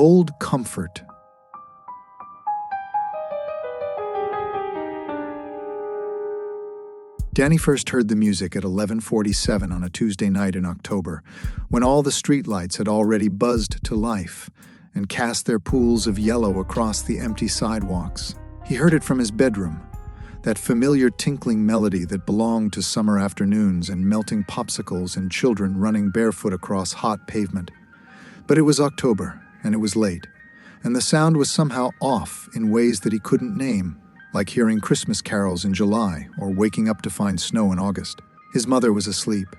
Cold comfort. Danny first heard the music at 11:47 on a Tuesday night in October, when all the streetlights had already buzzed to life and cast their pools of yellow across the empty sidewalks. He heard it from his bedroom, that familiar tinkling melody that belonged to summer afternoons and melting popsicles and children running barefoot across hot pavement. But it was October, and it was late, and the sound was somehow off in ways that he couldn't name, like hearing Christmas carols in July or waking up to find snow in August. His mother was asleep.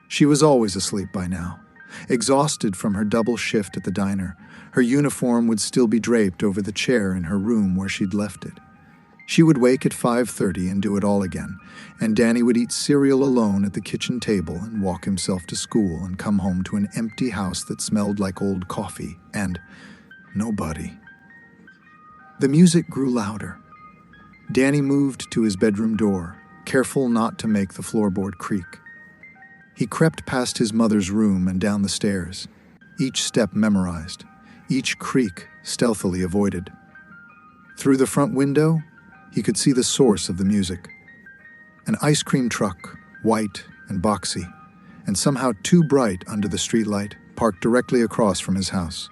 She was always asleep by now, exhausted from her double shift at the diner. Her uniform would still be draped over the chair in her room where she'd left it. She would wake at 5:30 and do it all again, and Danny would eat cereal alone at the kitchen table and walk himself to school and come home to an empty house that smelled like old coffee and nobody. The music grew louder. Danny moved to his bedroom door, careful not to make the floorboard creak. He crept past his mother's room and down the stairs, each step memorized, each creak stealthily avoided. Through the front window, he could see the source of the music. An ice cream truck, white and boxy, and somehow too bright under the streetlight, parked directly across from his house.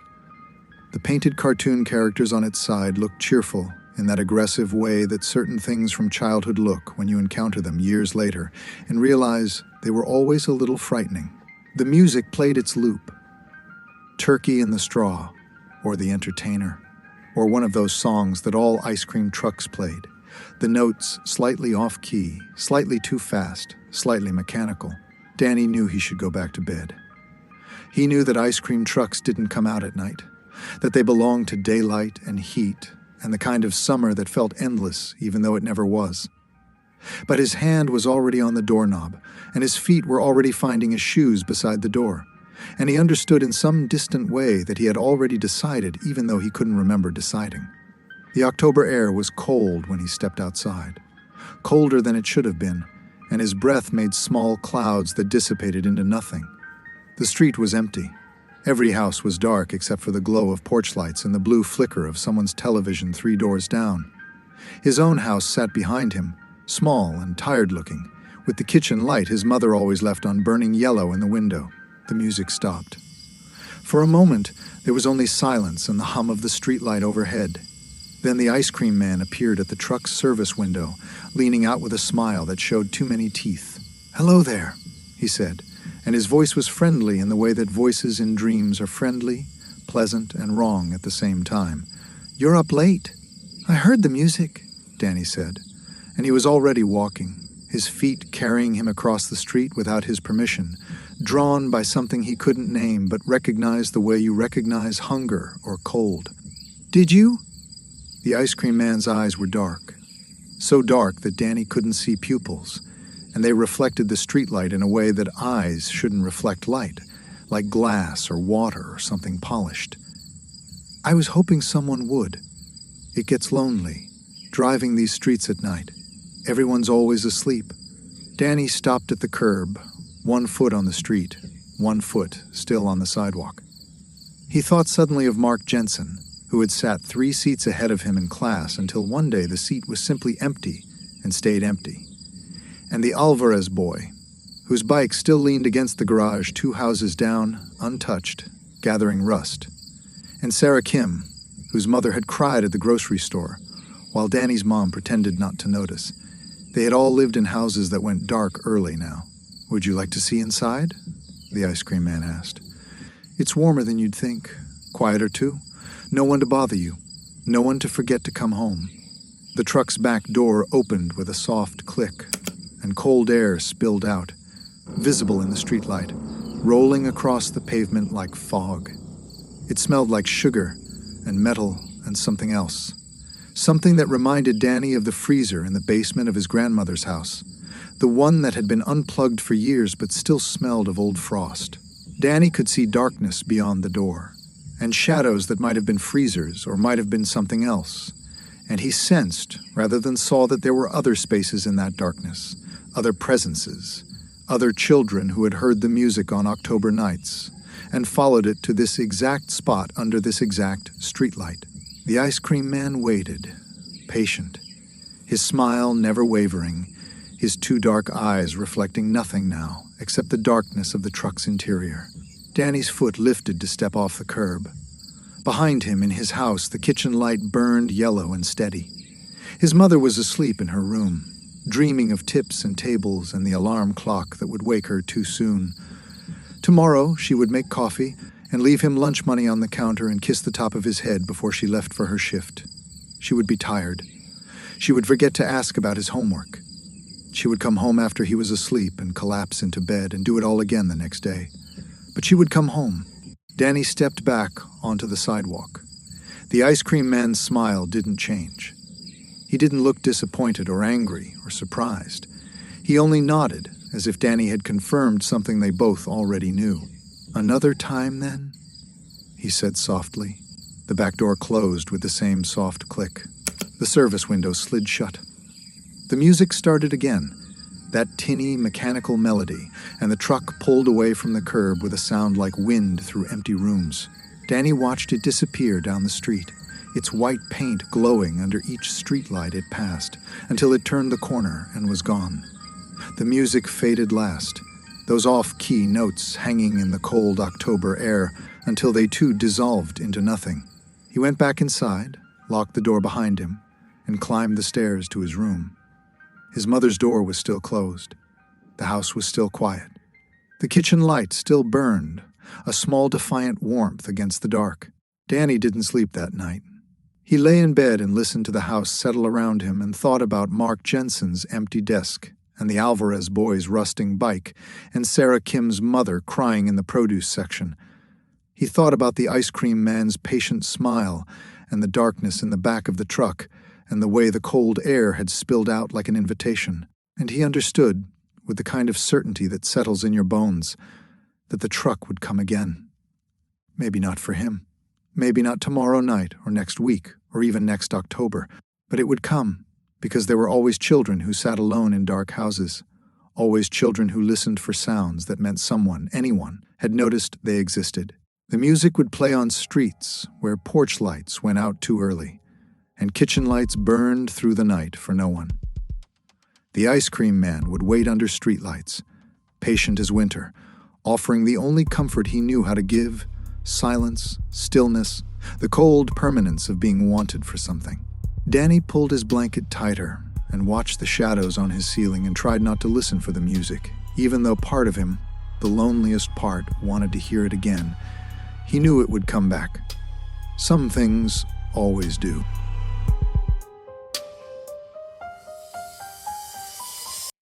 The painted cartoon characters on its side looked cheerful in that aggressive way that certain things from childhood look when you encounter them years later and realize they were always a little frightening. The music played its loop. Turkey in the Straw, or The Entertainer, or one of those songs that all ice cream trucks played. The notes slightly off-key, slightly too fast, slightly mechanical. Danny knew he should go back to bed. He knew that ice cream trucks didn't come out at night, that they belonged to daylight and heat, and the kind of summer that felt endless, even though it never was. But his hand was already on the doorknob, and his feet were already finding his shoes beside the door, and he understood in some distant way that he had already decided, even though he couldn't remember deciding. The October air was cold when he stepped outside, colder than it should have been, and his breath made small clouds that dissipated into nothing. The street was empty. Every house was dark except for the glow of porch lights and the blue flicker of someone's television 3 doors down. His own house sat behind him, small and tired-looking, with the kitchen light his mother always left on burning yellow in the window. The music stopped. For a moment, there was only silence and the hum of the streetlight overhead. Then the ice cream man appeared at the truck's service window, leaning out with a smile that showed too many teeth. "Hello there," he said, and his voice was friendly in the way that voices in dreams are friendly, pleasant, and wrong at the same time. "You're up late." "I heard the music," Danny said, and he was already walking, his feet carrying him across the street without his permission, drawn by something he couldn't name but recognized the way you recognize hunger or cold. "Did you?" The ice cream man's eyes were dark, so dark that Danny couldn't see pupils, and they reflected the streetlight in a way that eyes shouldn't reflect light, like glass or water or something polished. "I was hoping someone would. It gets lonely, driving these streets at night. Everyone's always asleep." Danny stopped at the curb, 1 foot on the street, 1 foot still on the sidewalk. He thought suddenly of Mark Jensen, who had sat 3 seats ahead of him in class until one day the seat was simply empty and stayed empty. And the Alvarez boy, whose bike still leaned against the garage 2 houses down, untouched, gathering rust. And Sarah Kim, whose mother had cried at the grocery store, while Danny's mom pretended not to notice. They had all lived in houses that went dark early now. "Would you like to see inside?" the ice cream man asked. "It's warmer than you'd think. Quieter too. No one to bother you. No one to forget to come home." The truck's back door opened with a soft click, and cold air spilled out, visible in the streetlight, rolling across the pavement like fog. It smelled like sugar and metal and something else. Something that reminded Danny of the freezer in the basement of his grandmother's house, the one that had been unplugged for years but still smelled of old frost. Danny could see darkness beyond the door, and shadows that might have been freezers or might have been something else. And he sensed, rather than saw, that there were other spaces in that darkness, other presences, other children who had heard the music on October nights, and followed it to this exact spot under this exact streetlight. The ice cream man waited, patient, his smile never wavering, his two dark eyes reflecting nothing now except the darkness of the truck's interior. Danny's foot lifted to step off the curb. Behind him, in his house, the kitchen light burned yellow and steady. His mother was asleep in her room, dreaming of tips and tables and the alarm clock that would wake her too soon. Tomorrow, she would make coffee and leave him lunch money on the counter and kiss the top of his head before she left for her shift. She would be tired. She would forget to ask about his homework. She would come home after he was asleep and collapse into bed and do it all again the next day. But she would come home. Danny stepped back onto the sidewalk. The ice cream man's smile didn't change. He didn't look disappointed or angry or surprised. He only nodded, as if Danny had confirmed something they both already knew. "Another time, then?" he said softly. The back door closed with the same soft click. The service window slid shut. The music started again, that tinny, mechanical melody, and the truck pulled away from the curb with a sound like wind through empty rooms. Danny watched it disappear down the street, its white paint glowing under each streetlight it passed, until it turned the corner and was gone. The music faded last, those off-key notes hanging in the cold October air, until they too dissolved into nothing. He went back inside, locked the door behind him, and climbed the stairs to his room. His mother's door was still closed. The house was still quiet. The kitchen light still burned, a small defiant warmth against the dark. Danny didn't sleep that night. He lay in bed and listened to the house settle around him and thought about Mark Jensen's empty desk and the Alvarez boy's rusting bike and Sarah Kim's mother crying in the produce section. He thought about the ice cream man's patient smile and the darkness in the back of the truck and the way the cold air had spilled out like an invitation. And he understood, with the kind of certainty that settles in your bones, that the truck would come again. Maybe not for him. Maybe not tomorrow night or next week or even next October. But it would come, because there were always children who sat alone in dark houses. Always children who listened for sounds that meant someone, anyone, had noticed they existed. The music would play on streets where porch lights went out too early, and kitchen lights burned through the night for no one. The ice cream man would wait under streetlights, patient as winter, offering the only comfort he knew how to give: silence, stillness, the cold permanence of being wanted for something. Danny pulled his blanket tighter and watched the shadows on his ceiling and tried not to listen for the music, even though part of him, the loneliest part, wanted to hear it again. He knew it would come back. Some things always do.